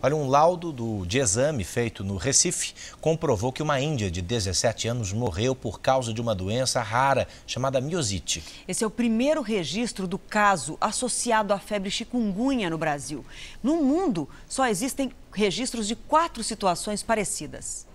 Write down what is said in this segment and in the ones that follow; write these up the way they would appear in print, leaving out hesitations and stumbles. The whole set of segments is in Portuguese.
Olha, um laudo de exame feito no Recife comprovou que uma índia de 17 anos morreu por causa de uma doença rara chamada miosite. Esse é o primeiro registro do caso associado à febre chikungunya no Brasil. No mundo, só existem registros de 4 situações parecidas.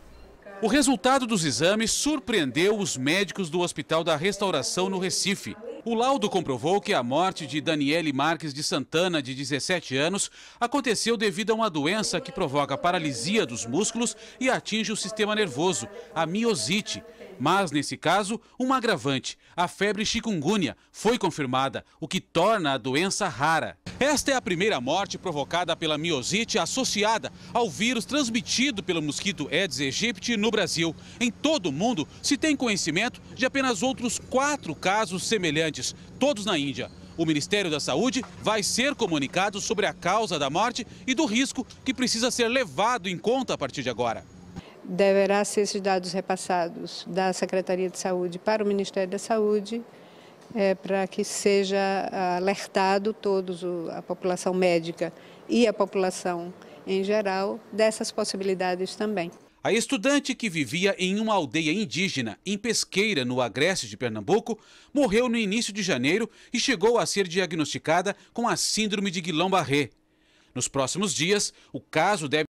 O resultado dos exames surpreendeu os médicos do Hospital da Restauração no Recife. O laudo comprovou que a morte de Daniele Marques de Santana, de 17 anos, aconteceu devido a uma doença que provoca paralisia dos músculos e atinge o sistema nervoso, a miosite. Mas, nesse caso, um agravante, a febre chikungunya, foi confirmada, o que torna a doença rara. Esta é a primeira morte provocada pela miosite associada ao vírus transmitido pelo mosquito Aedes aegypti no Brasil. Em todo o mundo, se tem conhecimento de apenas outros 4 casos semelhantes, todos na Índia. O Ministério da Saúde vai ser comunicado sobre a causa da morte e do risco que precisa ser levado em conta a partir de agora. Deverá ser esses dados repassados da Secretaria de Saúde para o Ministério da Saúde, para que seja alertado a população médica e a população em geral dessas possibilidades também. A estudante que vivia em uma aldeia indígena, em Pesqueira, no Agreste de Pernambuco, morreu no início de janeiro e chegou a ser diagnosticada com a síndrome de Guillain-Barré. Nos próximos dias, o caso deve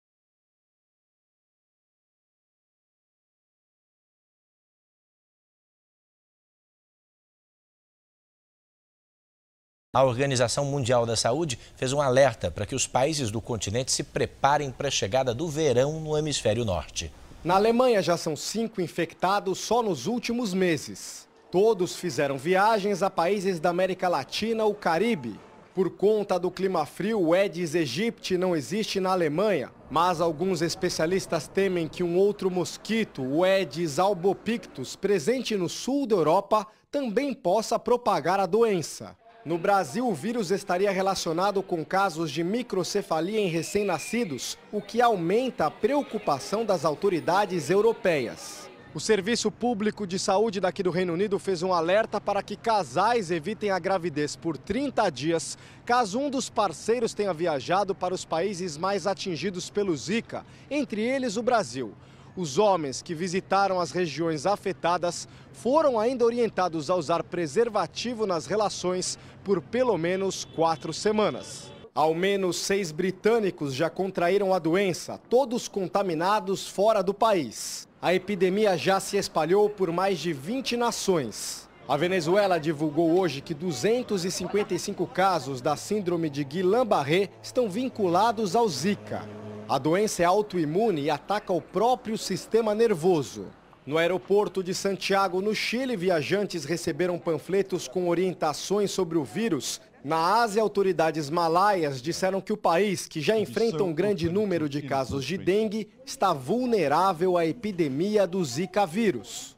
A Organização Mundial da Saúde fez um alerta para que os países do continente se preparem para a chegada do verão no hemisfério norte. Na Alemanha já são 5 infectados só nos últimos meses. Todos fizeram viagens a países da América Latina ou Caribe. Por conta do clima frio, o Aedes aegypti não existe na Alemanha, mas alguns especialistas temem que um outro mosquito, o Aedes albopictus, presente no sul da Europa, também possa propagar a doença. No Brasil, o vírus estaria relacionado com casos de microcefalia em recém-nascidos, o que aumenta a preocupação das autoridades europeias. O Serviço Público de Saúde daqui do Reino Unido fez um alerta para que casais evitem a gravidez por 30 dias, caso um dos parceiros tenha viajado para os países mais atingidos pelo Zika, entre eles o Brasil. Os homens que visitaram as regiões afetadas foram ainda orientados a usar preservativo nas relações por pelo menos 4 semanas. Ao menos 6 britânicos já contraíram a doença, todos contaminados fora do país. A epidemia já se espalhou por mais de 20 nações. A Venezuela divulgou hoje que 255 casos da síndrome de Guillain-Barré estão vinculados ao Zika. A doença é autoimune e ataca o próprio sistema nervoso. No aeroporto de Santiago, no Chile, viajantes receberam panfletos com orientações sobre o vírus. Na Ásia, autoridades malaias disseram que o país, que já enfrenta um grande número de casos de dengue, está vulnerável à epidemia do Zika vírus.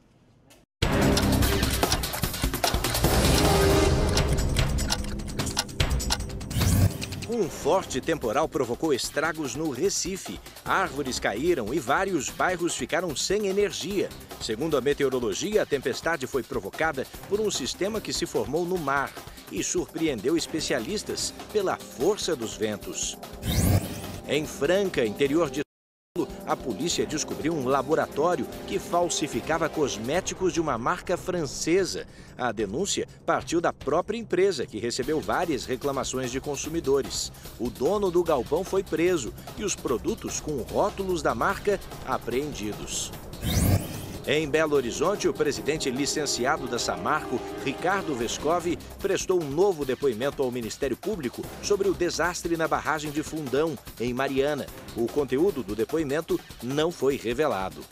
Um forte temporal provocou estragos no Recife. Árvores caíram e vários bairros ficaram sem energia. Segundo a meteorologia, a tempestade foi provocada por um sistema que se formou no mar e surpreendeu especialistas pela força dos ventos. Em Franca, interior de São Paulo, a polícia descobriu um laboratório que falsificava cosméticos de uma marca francesa. A denúncia partiu da própria empresa, que recebeu várias reclamações de consumidores. O dono do galpão foi preso e os produtos com rótulos da marca apreendidos. Em Belo Horizonte, o presidente licenciado da Samarco, Ricardo Vescovi, prestou um novo depoimento ao Ministério Público sobre o desastre na barragem de Fundão, em Mariana. O conteúdo do depoimento não foi revelado.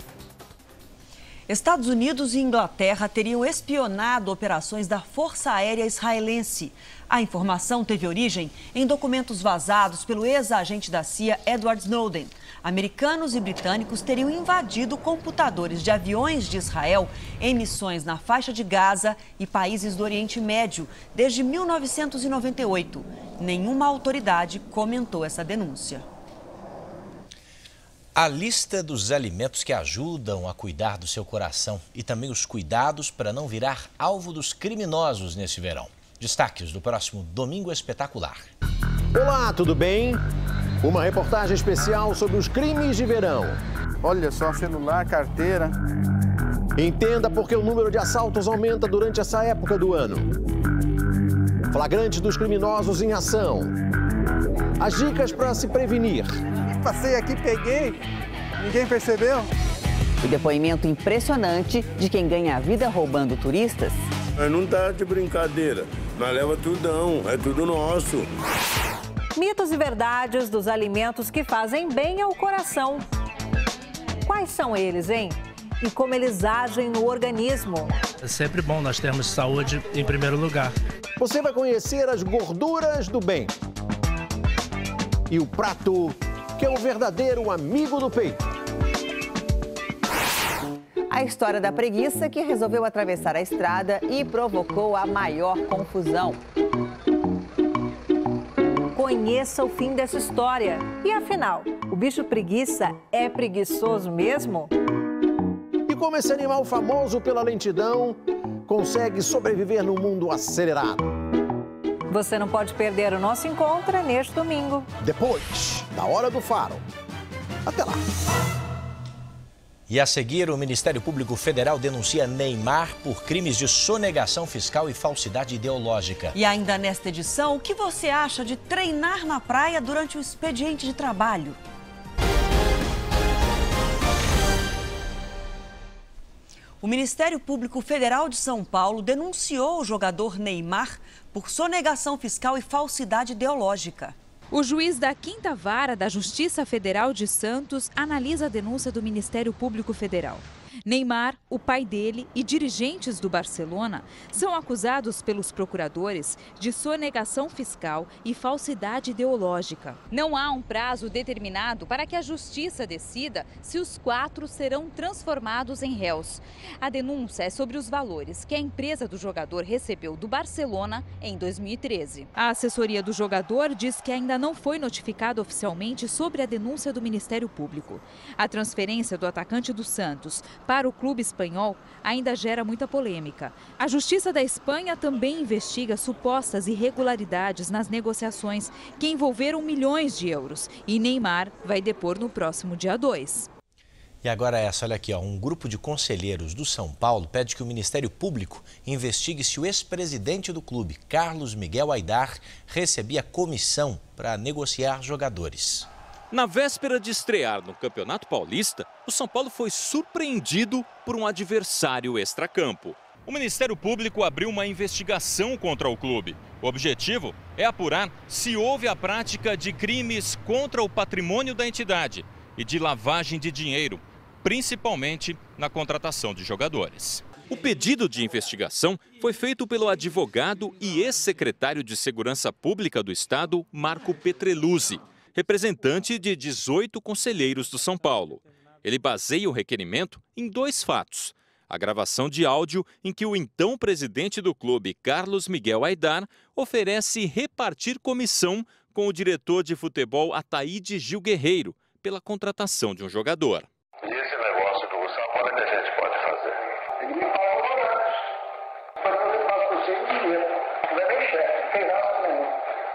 Estados Unidos e Inglaterra teriam espionado operações da Força Aérea Israelense. A informação teve origem em documentos vazados pelo ex-agente da CIA, Edward Snowden. Americanos e britânicos teriam invadido computadores de aviões de Israel em missões na faixa de Gaza e países do Oriente Médio desde 1998. Nenhuma autoridade comentou essa denúncia. A lista dos alimentos que ajudam a cuidar do seu coração e também os cuidados para não virar alvo dos criminosos nesse verão. Destaques do próximo Domingo Espetacular. Olá, tudo bem? Uma reportagem especial sobre os crimes de verão. Olha só, celular, carteira. Entenda por que o número de assaltos aumenta durante essa época do ano. Flagrante dos criminosos em ação. As dicas para se prevenir. Passei aqui, peguei, ninguém percebeu. O depoimento impressionante de quem ganha a vida roubando turistas. Mas não tá de brincadeira, nós leva tudão, é tudo nosso. Mitos e verdades dos alimentos que fazem bem ao coração. Quais são eles, hein? E como eles agem no organismo. É sempre bom nós termos saúde em primeiro lugar. Você vai conhecer as gorduras do bem. E o prato que é o verdadeiro amigo do peito. A história da preguiça que resolveu atravessar a estrada e provocou a maior confusão. Conheça o fim dessa história. E afinal, o bicho preguiça é preguiçoso mesmo? E como esse animal famoso pela lentidão consegue sobreviver no mundo acelerado? Você não pode perder o nosso encontro neste domingo. Depois da Hora do Faro. Até lá. E a seguir, o Ministério Público Federal denuncia Neymar por crimes de sonegação fiscal e falsidade ideológica. E ainda nesta edição, o que você acha de treinar na praia durante o expediente de trabalho? O Ministério Público Federal de São Paulo denunciou o jogador Neymar por sonegação fiscal e falsidade ideológica. O juiz da 5ª Vara da Justiça Federal de Santos analisa a denúncia do Ministério Público Federal. Neymar, o pai dele e dirigentes do Barcelona são acusados pelos procuradores de sonegação fiscal e falsidade ideológica. Não há um prazo determinado para que a justiça decida se os 4 serão transformados em réus. A denúncia é sobre os valores que a empresa do jogador recebeu do Barcelona em 2013. A assessoria do jogador diz que ainda não foi notificada oficialmente sobre a denúncia do Ministério Público. A transferência do atacante do Santos para o clube espanhol ainda gera muita polêmica. A Justiça da Espanha também investiga supostas irregularidades nas negociações que envolveram milhões de euros. E Neymar vai depor no próximo dia 2. E agora essa, olha aqui, um grupo de conselheiros do São Paulo pede que o Ministério Público investigue se o ex-presidente do clube, Carlos Miguel Aidar, recebia comissão para negociar jogadores. Na véspera de estrear no Campeonato Paulista, o São Paulo foi surpreendido por um adversário extracampo. O Ministério Público abriu uma investigação contra o clube. O objetivo é apurar se houve a prática de crimes contra o patrimônio da entidade e de lavagem de dinheiro, principalmente na contratação de jogadores. O pedido de investigação foi feito pelo advogado e ex-secretário de Segurança Pública do Estado, Marco Petreluzzi, representante de 18 conselheiros do São Paulo. Ele baseia o requerimento em 2 fatos. A gravação de áudio em que o então presidente do clube, Carlos Miguel Aidar, oferece repartir comissão com o diretor de futebol Ataíde Gil Guerreiro pela contratação de um jogador. E esse negócio do São Paulo que a gente pode fazer? Ele me paga honorários. Mas eu faço por 5 dinheiro. Não é nem chefe, tem gasto nenhum.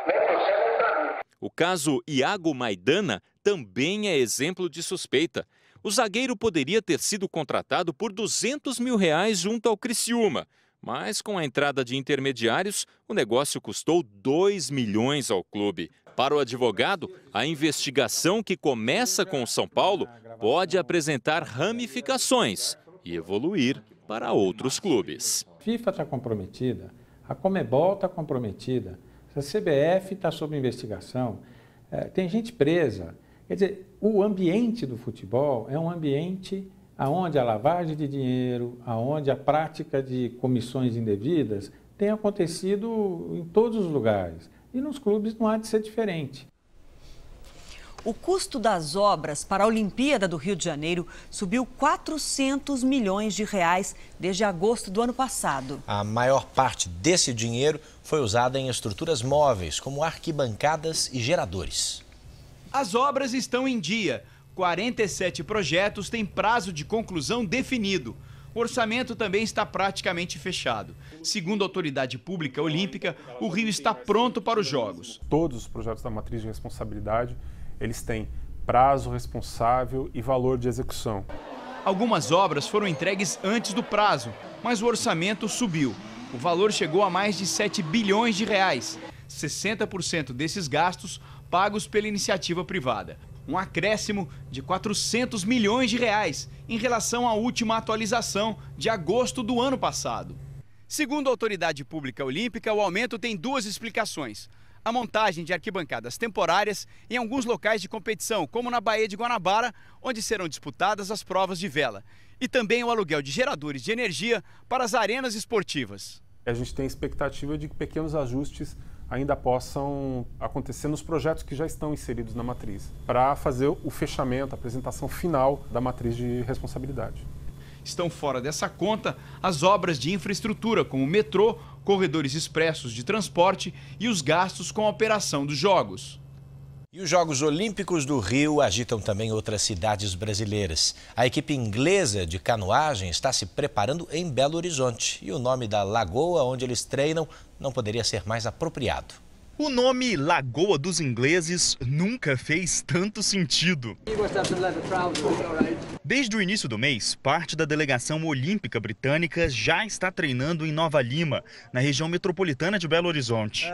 Nem por cento, nem para mim. O caso Iago Maidana também é exemplo de suspeita. O zagueiro poderia ter sido contratado por R$200 mil junto ao Criciúma, mas com a entrada de intermediários, o negócio custou 2 milhões ao clube. Para o advogado, a investigação que começa com o São Paulo pode apresentar ramificações e evoluir para outros clubes. A FIFA está comprometida, a Conmebol está comprometida, a CBF está sob investigação, tem gente presa. Quer dizer, o ambiente do futebol é um ambiente onde a lavagem de dinheiro, onde a prática de comissões indevidas tem acontecido em todos os lugares. E nos clubes não há de ser diferente. O custo das obras para a Olimpíada do Rio de Janeiro subiu 400 milhões de reais desde agosto do ano passado. A maior parte desse dinheiro foi usada em estruturas móveis, como arquibancadas e geradores. As obras estão em dia. 47 projetos têm prazo de conclusão definido. O orçamento também está praticamente fechado. Segundo a autoridade pública olímpica, o Rio está pronto para os Jogos. Todos os projetos da matriz de responsabilidade eles têm prazo, responsável e valor de execução. Algumas obras foram entregues antes do prazo, mas o orçamento subiu. O valor chegou a mais de 7 bilhões de reais. 60% desses gastos pagos pela iniciativa privada. Um acréscimo de 400 milhões de reais em relação à última atualização de agosto do ano passado. Segundo a Autoridade Pública Olímpica, o aumento tem duas explicações. A montagem de arquibancadas temporárias em alguns locais de competição, como na Baía de Guanabara, onde serão disputadas as provas de vela. E também o aluguel de geradores de energia para as arenas esportivas. A gente tem expectativa de que pequenos ajustes ainda possam acontecer nos projetos que já estão inseridos na matriz, para fazer o fechamento, a apresentação final da matriz de responsabilidade. Estão fora dessa conta as obras de infraestrutura, como metrô, corredores expressos de transporte e os gastos com a operação dos Jogos. E os Jogos Olímpicos do Rio agitam também outras cidades brasileiras. A equipe inglesa de canoagem está se preparando em Belo Horizonte. E o nome da lagoa onde eles treinam não poderia ser mais apropriado. O nome Lagoa dos Ingleses nunca fez tanto sentido. Desde o início do mês, parte da delegação olímpica britânica já está treinando em Nova Lima, na região metropolitana de Belo Horizonte.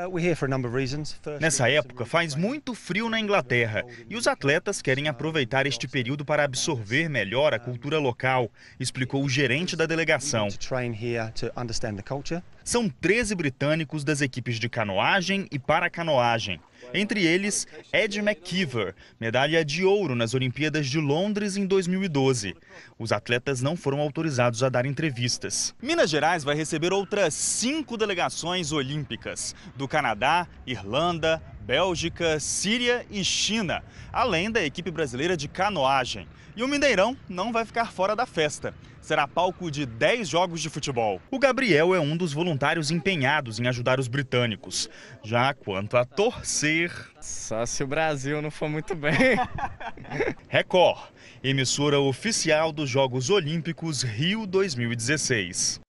Nessa época, faz muito frio na Inglaterra e os atletas querem aproveitar este período para absorver melhor a cultura local, explicou o gerente da delegação. São 13 britânicos das equipes de canoagem e paracanoagem. Entre eles, Ed McKeever, medalha de ouro nas Olimpíadas de Londres em 2012. Os atletas não foram autorizados a dar entrevistas. Minas Gerais vai receber outras 5 delegações olímpicas, do Canadá, Irlanda, Bélgica, Síria e China, além da equipe brasileira de canoagem. E o Mineirão não vai ficar fora da festa. Será palco de 10 jogos de futebol. O Gabriel é um dos voluntários empenhados em ajudar os britânicos. Já quanto a torcer... Só se o Brasil não for muito bem. Record, emissora oficial dos Jogos Olímpicos Rio 2016.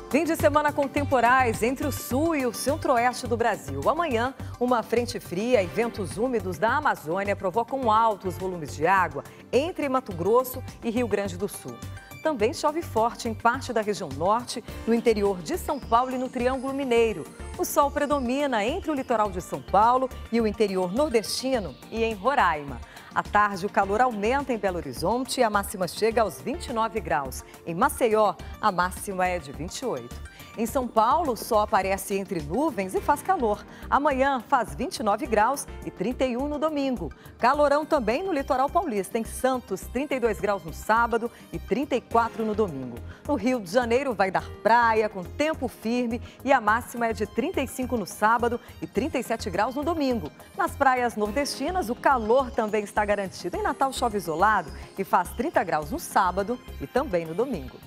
Fim de semana com temporais entre o sul e o centro-oeste do Brasil. Amanhã, uma frente fria e ventos úmidos da Amazônia provocam altos volumes de água entre Mato Grosso e Rio Grande do Sul. Também chove forte em parte da região norte, no interior de São Paulo e no Triângulo Mineiro. O sol predomina entre o litoral de São Paulo e o interior nordestino e em Roraima. À tarde, o calor aumenta em Belo Horizonte e a máxima chega aos 29 graus. Em Maceió, a máxima é de 28. Em São Paulo, o sol aparece entre nuvens e faz calor. Amanhã faz 29 graus e 31 no domingo. Calorão também no litoral paulista. Em Santos, 32 graus no sábado e 34 no domingo. No Rio de Janeiro vai dar praia com tempo firme e a máxima é de 35 no sábado e 37 graus no domingo. Nas praias nordestinas, o calor também está garantido. Em Natal chove isolado e faz 30 graus no sábado e também no domingo.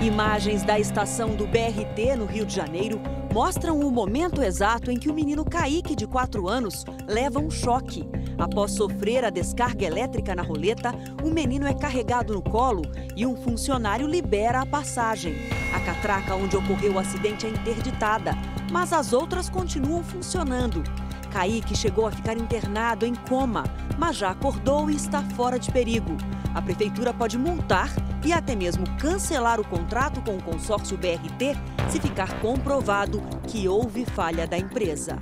Imagens da estação do BRT no Rio de Janeiro mostram o momento exato em que o menino Kaique, de 4 anos, leva um choque. Após sofrer a descarga elétrica na roleta, o menino é carregado no colo e um funcionário libera a passagem. A catraca onde ocorreu o acidente é interditada, mas as outras continuam funcionando. Kaique chegou a ficar internado em coma, mas já acordou e está fora de perigo. A prefeitura pode multar e até mesmo cancelar o contrato com o consórcio BRT se ficar comprovado que houve falha da empresa.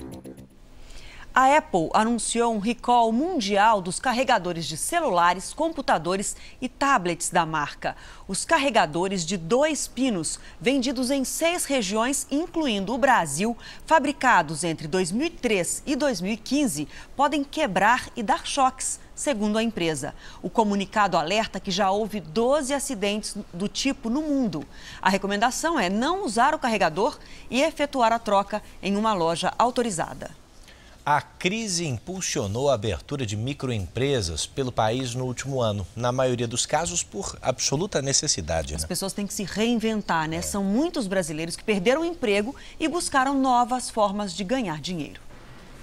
A Apple anunciou um recall mundial dos carregadores de celulares, computadores e tablets da marca. Os carregadores de 2 pinos, vendidos em 6 regiões, incluindo o Brasil, fabricados entre 2003 e 2015, podem quebrar e dar choques, segundo a empresa. O comunicado alerta que já houve 12 acidentes do tipo no mundo. A recomendação é não usar o carregador e efetuar a troca em uma loja autorizada. A crise impulsionou a abertura de microempresas pelo país no último ano, na maioria dos casos por absoluta necessidade. As pessoas têm que se reinventar, né? São muitos brasileiros que perderam o emprego e buscaram novas formas de ganhar dinheiro.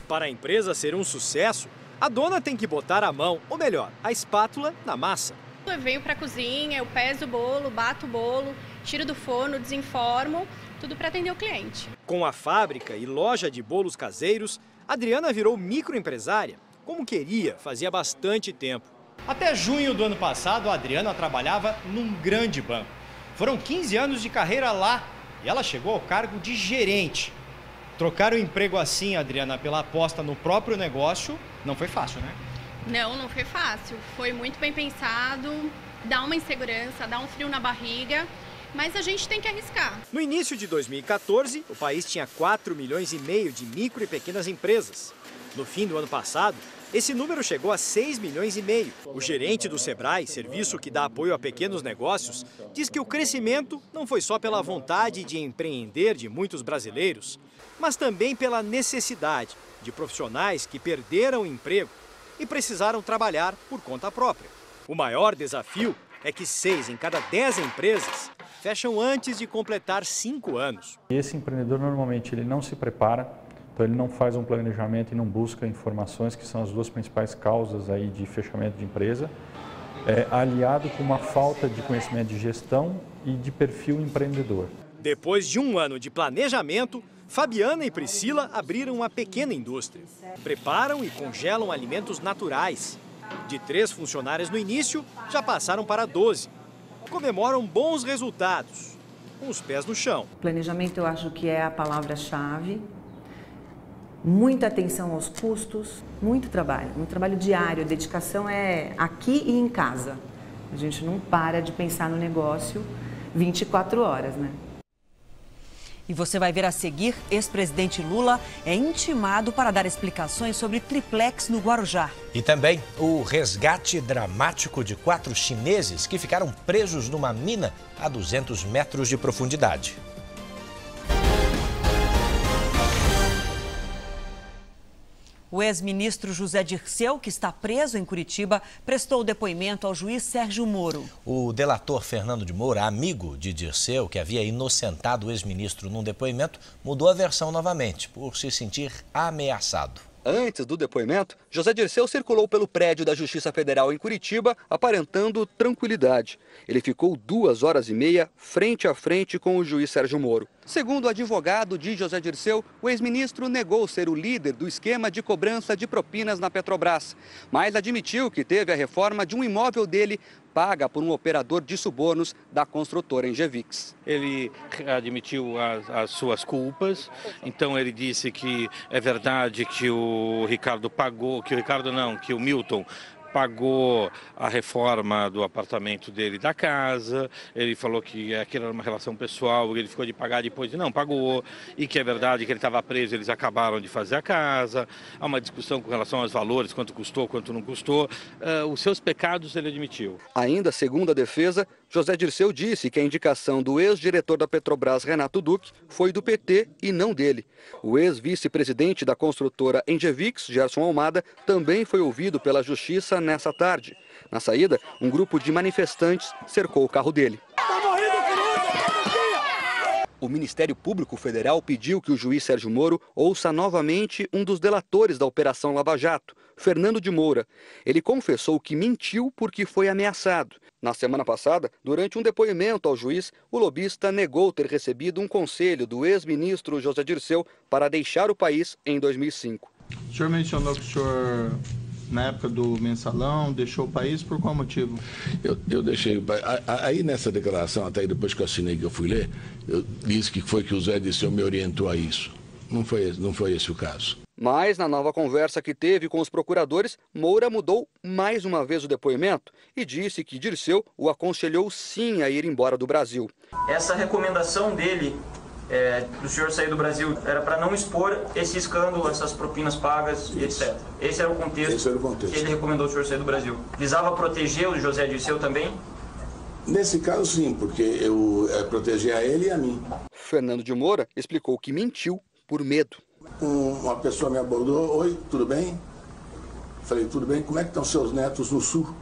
Para a empresa ser um sucesso, A dona tem que botar a mão, ou melhor, a espátula, na massa. Eu venho para a cozinha, eu peso o bolo, bato o bolo, tiro do forno, desenformo, tudo para atender o cliente. Com a fábrica e loja de bolos caseiros, Adriana virou microempresária, como queria fazia bastante tempo. Até junho do ano passado, a Adriana trabalhava num grande banco. Foram 15 anos de carreira lá e ela chegou ao cargo de gerente. Trocar o emprego assim, Adriana, pela aposta no próprio negócio, não foi fácil, né? Não foi fácil. Foi muito bem pensado, dá uma insegurança, dá um frio na barriga, mas a gente tem que arriscar. No início de 2014, o país tinha 4,5 milhões de micro e pequenas empresas. No fim do ano passado, esse número chegou a 6,5 milhões. O gerente do Sebrae, serviço que dá apoio a pequenos negócios, diz que o crescimento não foi só pela vontade de empreender de muitos brasileiros, mas também pela necessidade de profissionais que perderam o emprego e precisaram trabalhar por conta própria. O maior desafio é que 6 em cada 10 empresas fecham antes de completar 5 anos. Esse empreendedor normalmente ele não se prepara, então ele não faz um planejamento e não busca informações, que são as duas principais causas aí de fechamento de empresa, aliado com uma falta de conhecimento de gestão e de perfil empreendedor. Depois de um ano de planejamento, Fabiana e Priscila abriram uma pequena indústria. Preparam e congelam alimentos naturais. De 3 funcionários no início, já passaram para 12. Comemoram bons resultados, com os pés no chão. Planejamento eu acho que é a palavra-chave. Muita atenção aos custos, muito trabalho diário. A dedicação é aqui e em casa. A gente não para de pensar no negócio 24 horas, né? E você vai ver a seguir, ex-presidente Lula é intimado para dar explicações sobre triplex no Guarujá. E também o resgate dramático de 4 chineses que ficaram presos numa mina a 200 metros de profundidade. O ex-ministro José Dirceu, que está preso em Curitiba, prestou depoimento ao juiz Sérgio Moro. O delator Fernando de Moura, amigo de Dirceu, que havia inocentado o ex-ministro num depoimento, mudou a versão novamente, por se sentir ameaçado. Antes do depoimento, José Dirceu circulou pelo prédio da Justiça Federal em Curitiba, aparentando tranquilidade. Ele ficou 2h30 frente a frente com o juiz Sérgio Moro. Segundo o advogado de José Dirceu, o ex-ministro negou ser o líder do esquema de cobrança de propinas na Petrobras, mas admitiu que teve a reforma de um imóvel dele paga por um operador de subornos da construtora Engevix. Ele admitiu as suas culpas, então ele disse que é verdade que o Ricardo pagou, que o Milton pagou a reforma do apartamento dele da casa. Ele falou que aquilo era uma relação pessoal, ele ficou de pagar depois não pagou, e que é verdade que ele estava preso, eles acabaram de fazer a casa. Há uma discussão com relação aos valores, quanto custou, quanto não custou. Os seus pecados ele admitiu. Ainda segundo a defesa, José Dirceu disse que a indicação do ex-diretor da Petrobras, Renato Duque, foi do PT e não dele. O ex-vice-presidente da construtora Engevix, Gerson Almada, também foi ouvido pela Justiça nessa tarde. Na saída, um grupo de manifestantes cercou o carro dele. O Ministério Público Federal pediu que o juiz Sérgio Moro ouça novamente um dos delatores da Operação Lava Jato, Fernando de Moura. Ele confessou que mentiu porque foi ameaçado. Na semana passada, durante um depoimento ao juiz, o lobista negou ter recebido um conselho do ex-ministro José Dirceu para deixar o país em 2005. O senhor mencionou que o senhor, na época do mensalão, deixou o país por qual motivo? Eu deixei. Aí nessa declaração, até depois que eu assinei, que eu fui ler, eu disse que foi que o Zé Dirceu me orientou a isso. Não foi esse o caso. Mas, na nova conversa que teve com os procuradores, Moura mudou mais uma vez o depoimento e disse que Dirceu o aconselhou sim a ir embora do Brasil. Essa recomendação dele, do senhor sair do Brasil, era para não expor esse escândalo, essas propinas pagas e etc. Esse era o contexto que ele recomendou o senhor sair do Brasil. Visava proteger o José Dirceu também? Nesse caso, sim, porque eu protegia a ele e a mim. Fernando de Moura explicou que mentiu por medo. Uma pessoa me abordou: oi, tudo bem? Falei: tudo bem, como é que estão seus netos no sul?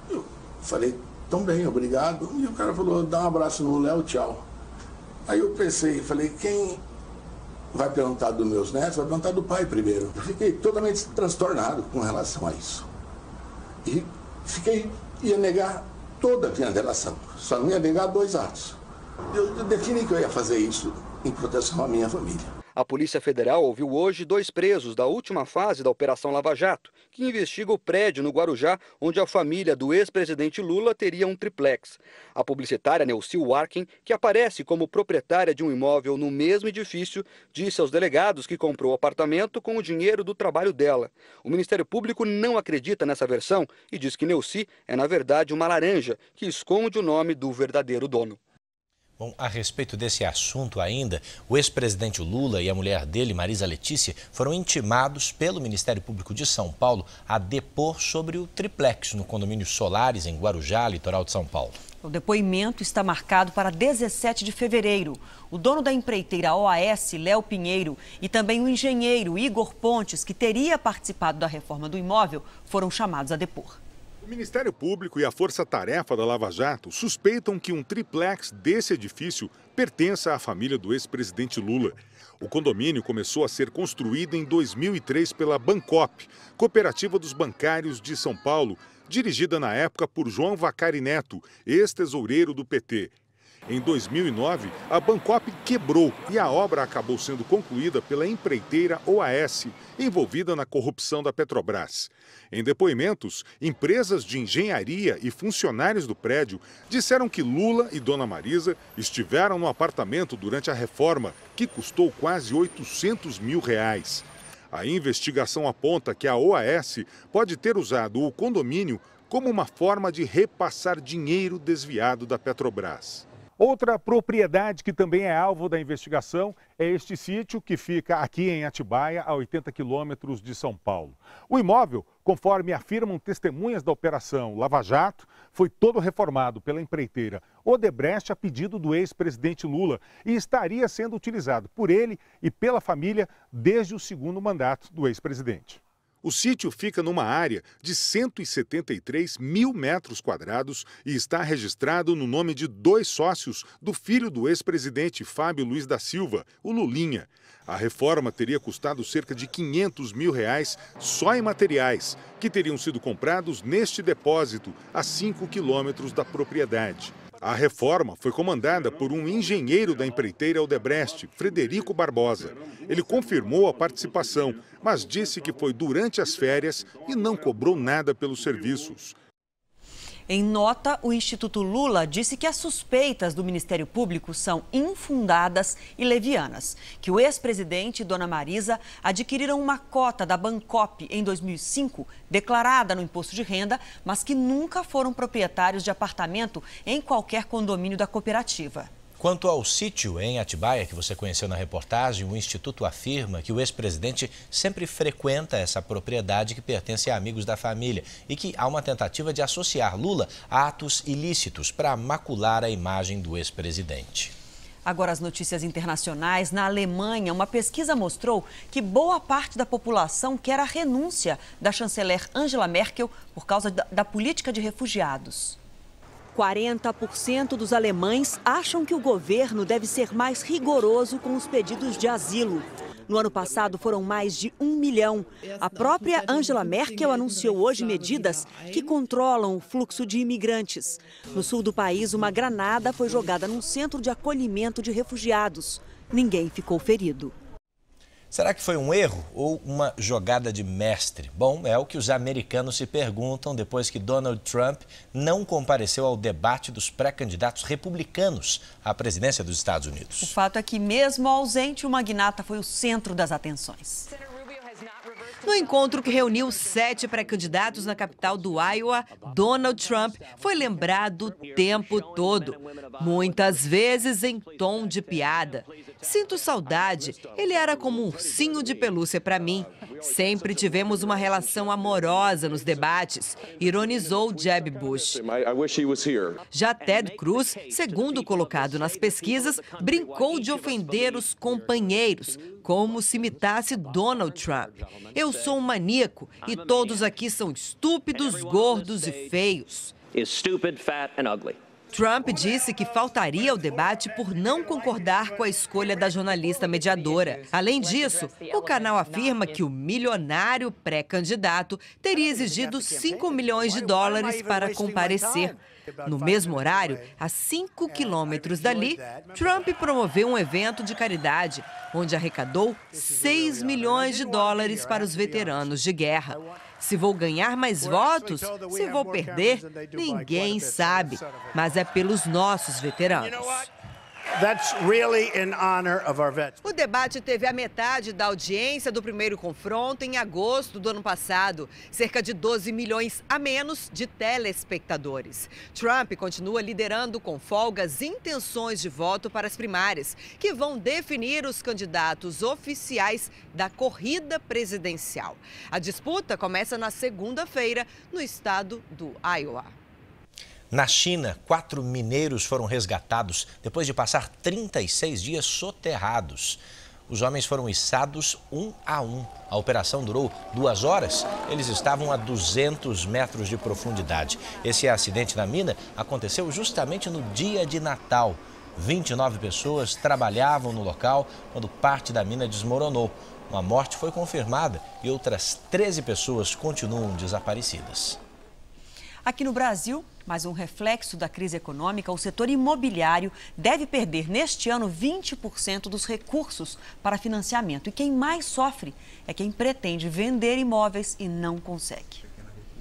Eu falei: tão bem, obrigado. E o cara falou: dá um abraço no Léo, tchau. Aí eu pensei, falei: quem vai perguntar dos meus netos, vai perguntar do pai primeiro. Eu fiquei totalmente transtornado com relação a isso. E ia negar toda a minha delação, só não ia negar 2 atos. Eu defini que eu ia fazer isso em proteção à minha família. A Polícia Federal ouviu hoje 2 presos da última fase da Operação Lava Jato, que investiga o prédio no Guarujá, onde a família do ex-presidente Lula teria um triplex. A publicitária Neuci Warkin, que aparece como proprietária de um imóvel no mesmo edifício, disse aos delegados que comprou o apartamento com o dinheiro do trabalho dela. O Ministério Público não acredita nessa versão e diz que Neuci é, na verdade, uma laranja que esconde o nome do verdadeiro dono. Bom, a respeito desse assunto ainda, o ex-presidente Lula e a mulher dele, Marisa Letícia, foram intimados pelo Ministério Público de São Paulo a depor sobre o triplex no condomínio Solares, em Guarujá, litoral de São Paulo. O depoimento está marcado para 17 de fevereiro. O dono da empreiteira OAS, Léo Pinheiro, e também o engenheiro Igor Pontes, que teria participado da reforma do imóvel, foram chamados a depor. O Ministério Público e a Força Tarefa da Lava Jato suspeitam que um triplex desse edifício pertença à família do ex-presidente Lula. O condomínio começou a ser construído em 2003 pela Bancop, Cooperativa dos Bancários de São Paulo, dirigida na época por João Vacari Neto, ex-tesoureiro do PT. Em 2009, a Bancop quebrou e a obra acabou sendo concluída pela empreiteira OAS, envolvida na corrupção da Petrobras. Em depoimentos, empresas de engenharia e funcionários do prédio disseram que Lula e Dona Marisa estiveram no apartamento durante a reforma, que custou quase R$800 mil. A investigação aponta que a OAS pode ter usado o condomínio como uma forma de repassar dinheiro desviado da Petrobras. Outra propriedade que também é alvo da investigação é este sítio que fica aqui em Atibaia, a 80 quilômetros de São Paulo. O imóvel, conforme afirmam testemunhas da Operação Lava Jato, foi todo reformado pela empreiteira Odebrecht a pedido do ex-presidente Lula e estaria sendo utilizado por ele e pela família desde o segundo mandato do ex-presidente. O sítio fica numa área de 173 mil metros quadrados e está registrado no nome de 2 sócios do filho do ex-presidente Fábio Luiz da Silva, o Lulinha. A reforma teria custado cerca de R$500 mil só em materiais, que teriam sido comprados neste depósito, a 5 quilômetros da propriedade. A reforma foi comandada por um engenheiro da empreiteira Odebrecht, Frederico Barbosa. Ele confirmou a participação, mas disse que foi durante as férias e não cobrou nada pelos serviços. Em nota, o Instituto Lula disse que as suspeitas do Ministério Público são infundadas e levianas, que o ex-presidente e Dona Marisa adquiriram uma cota da Bancop em 2005, declarada no imposto de renda, mas que nunca foram proprietários de apartamento em qualquer condomínio da cooperativa. Quanto ao sítio em Atibaia, que você conheceu na reportagem, o Instituto afirma que o ex-presidente sempre frequenta essa propriedade que pertence a amigos da família e que há uma tentativa de associar Lula a atos ilícitos para macular a imagem do ex-presidente. Agora, as notícias internacionais. Na Alemanha, uma pesquisa mostrou que boa parte da população quer a renúncia da chanceler Angela Merkel por causa da política de refugiados. 40% dos alemães acham que o governo deve ser mais rigoroso com os pedidos de asilo. No ano passado, foram mais de 1 milhão. A própria Angela Merkel anunciou hoje medidas que controlam o fluxo de imigrantes. No sul do país, uma granada foi jogada num centro de acolhimento de refugiados. Ninguém ficou ferido. Será que foi um erro ou uma jogada de mestre? Bom, é o que os americanos se perguntam depois que Donald Trump não compareceu ao debate dos pré-candidatos republicanos à presidência dos Estados Unidos. O fato é que, mesmo ausente, o magnata foi o centro das atenções. No encontro que reuniu 7 pré-candidatos na capital do Iowa, Donald Trump foi lembrado o tempo todo, muitas vezes em tom de piada. Sinto saudade, ele era como um ursinho de pelúcia para mim. Sempre tivemos uma relação amorosa nos debates, ironizou Jeb Bush. Já Ted Cruz, segundo colocado nas pesquisas, brincou de ofender os companheiros, como se imitasse Donald Trump. Eu sou um maníaco e todos aqui são estúpidos, gordos e feios. Trump disse que faltaria ao debate por não concordar com a escolha da jornalista mediadora. Além disso, o canal afirma que o milionário pré-candidato teria exigido $5 milhões para comparecer. No mesmo horário, a 5 quilômetros dali, Trump promoveu um evento de caridade, onde arrecadou $6 milhões para os veteranos de guerra. Se vou ganhar mais votos, se vou perder, ninguém sabe. Mas é pelos nossos veteranos. O debate teve a metade da audiência do primeiro confronto em agosto do ano passado. Cerca de 12 milhões a menos de telespectadores. Trump continua liderando com folga as intenções de voto para as primárias, que vão definir os candidatos oficiais da corrida presidencial. A disputa começa na segunda-feira, no estado do Iowa. Na China, 4 mineiros foram resgatados depois de passar 36 dias soterrados. Os homens foram içados um a um. A operação durou 2 horas. Eles estavam a 200 metros de profundidade. Esse acidente na mina aconteceu justamente no dia de Natal. 29 pessoas trabalhavam no local quando parte da mina desmoronou. Uma morte foi confirmada e outras 13 pessoas continuam desaparecidas. Aqui no Brasil, mais um reflexo da crise econômica, o setor imobiliário deve perder neste ano 20% dos recursos para financiamento. E quem mais sofre é quem pretende vender imóveis e não consegue.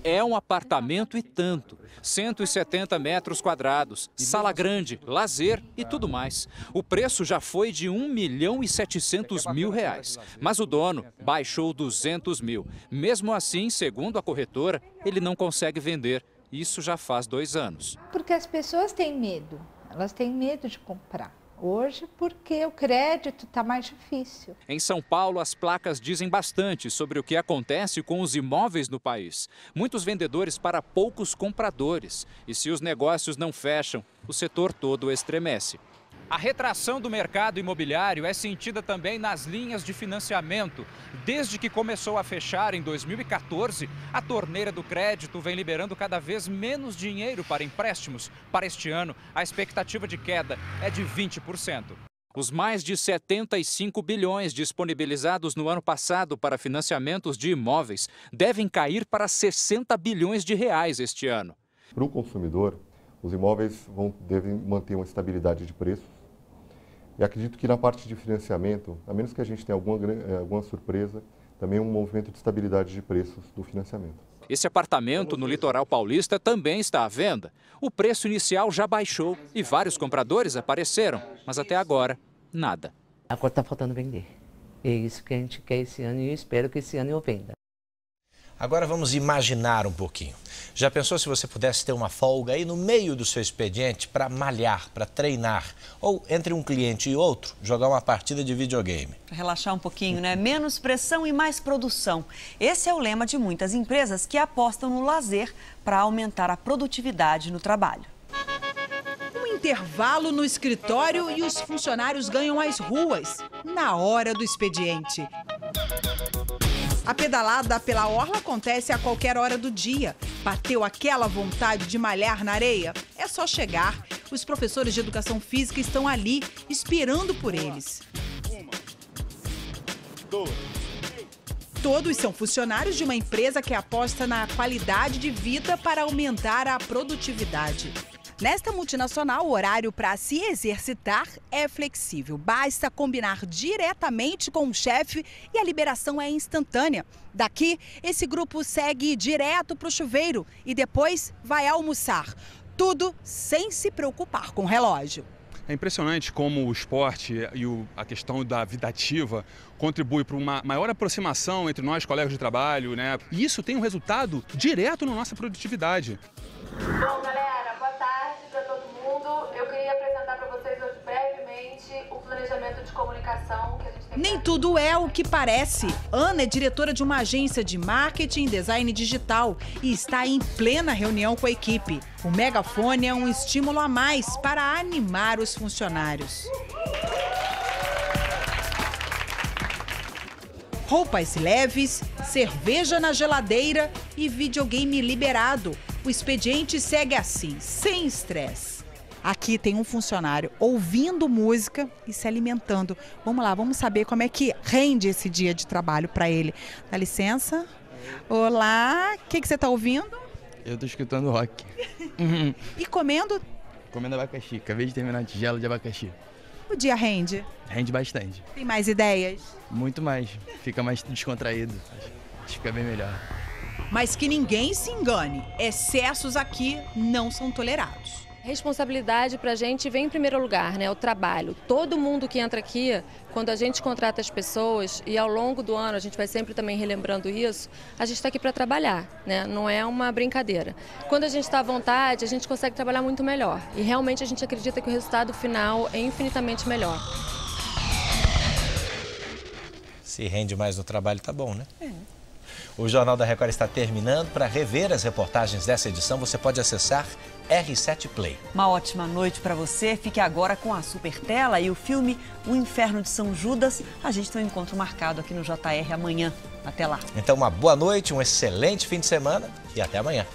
É um apartamento e tanto, 170 metros quadrados, sala grande, lazer e tudo mais. O preço já foi de R$1.700.000, mas o dono baixou 200 mil. Mesmo assim, segundo a corretora, ele não consegue vender. Isso já faz 2 anos. Porque as pessoas têm medo, elas têm medo de comprar. Hoje, porque o crédito está mais difícil. Em São Paulo, as placas dizem bastante sobre o que acontece com os imóveis no país. Muitos vendedores para poucos compradores. E se os negócios não fecham, o setor todo estremece. A retração do mercado imobiliário é sentida também nas linhas de financiamento. Desde que começou a fechar em 2014, a torneira do crédito vem liberando cada vez menos dinheiro para empréstimos. Para este ano, a expectativa de queda é de 20%. Os mais de 75 bilhões disponibilizados no ano passado para financiamentos de imóveis devem cair para 60 bilhões de reais este ano. Para o consumidor, os imóveis devem manter uma estabilidade de preços. E acredito que na parte de financiamento, a menos que a gente tenha alguma surpresa, também um movimento de estabilidade de preços do financiamento. Esse apartamento no litoral paulista também está à venda. O preço inicial já baixou e vários compradores apareceram, mas até agora, nada. Agora está faltando vender. É isso que a gente quer esse ano e eu espero que esse ano eu venda. Agora vamos imaginar um pouquinho. Já pensou se você pudesse ter uma folga aí no meio do seu expediente para malhar, para treinar? Ou entre um cliente e outro, jogar uma partida de videogame? Para relaxar um pouquinho, né? Menos pressão e mais produção. Esse é o lema de muitas empresas que apostam no lazer para aumentar a produtividade no trabalho. Um intervalo no escritório e os funcionários ganham as ruas na hora do expediente. A pedalada pela orla acontece a qualquer hora do dia. Bateu aquela vontade de malhar na areia? É só chegar. Os professores de educação física estão ali, esperando por eles. 1, 2. Todos são funcionários de uma empresa que aposta na qualidade de vida para aumentar a produtividade. Nesta multinacional, o horário para se exercitar é flexível. Basta combinar diretamente com o chefe e a liberação é instantânea. Daqui, esse grupo segue direto para o chuveiro e depois vai almoçar. Tudo sem se preocupar com o relógio. É impressionante como o esporte e a questão da vida ativa contribui para uma maior aproximação entre nós, colegas de trabalho, né? E isso tem um resultado direto na nossa produtividade. Bom, galera, boa tarde para todo mundo. Eu queria apresentar para vocês hoje brevemente o planejamento de comunicação que a gente tem. Nem tudo é o que parece. Ana é diretora de uma agência de marketing e design digital e está em plena reunião com a equipe. O megafone é um estímulo a mais para animar os funcionários. Roupas leves, cerveja na geladeira e videogame liberado. O expediente segue assim, sem estresse. Aqui tem um funcionário ouvindo música e se alimentando. Vamos lá, vamos saber como é que rende esse dia de trabalho para ele. Dá licença. Olá, o que você está ouvindo? Eu estou escutando rock. E comendo? Comendo abacaxi. Acabei de terminar a tigela de abacaxi. O dia rende? Rende bastante. Tem mais ideias? Muito mais. Fica mais descontraído. Acho que fica bem melhor. Mas que ninguém se engane, excessos aqui não são tolerados. Responsabilidade para a gente vem em primeiro lugar, né? O trabalho. Todo mundo que entra aqui, quando a gente contrata as pessoas, e ao longo do ano a gente vai sempre também relembrando isso, a gente está aqui para trabalhar, né? Não é uma brincadeira. Quando a gente está à vontade, a gente consegue trabalhar muito melhor. E realmente a gente acredita que o resultado final é infinitamente melhor. Se rende mais no trabalho, tá bom, né? O Jornal da Record está terminando. Para rever as reportagens dessa edição, você pode acessar R7 Play. Uma ótima noite para você. Fique agora com a super tela e o filme O Inferno de São Judas. A gente tem um encontro marcado aqui no JR amanhã. Até lá. Então, uma boa noite, um excelente fim de semana e até amanhã.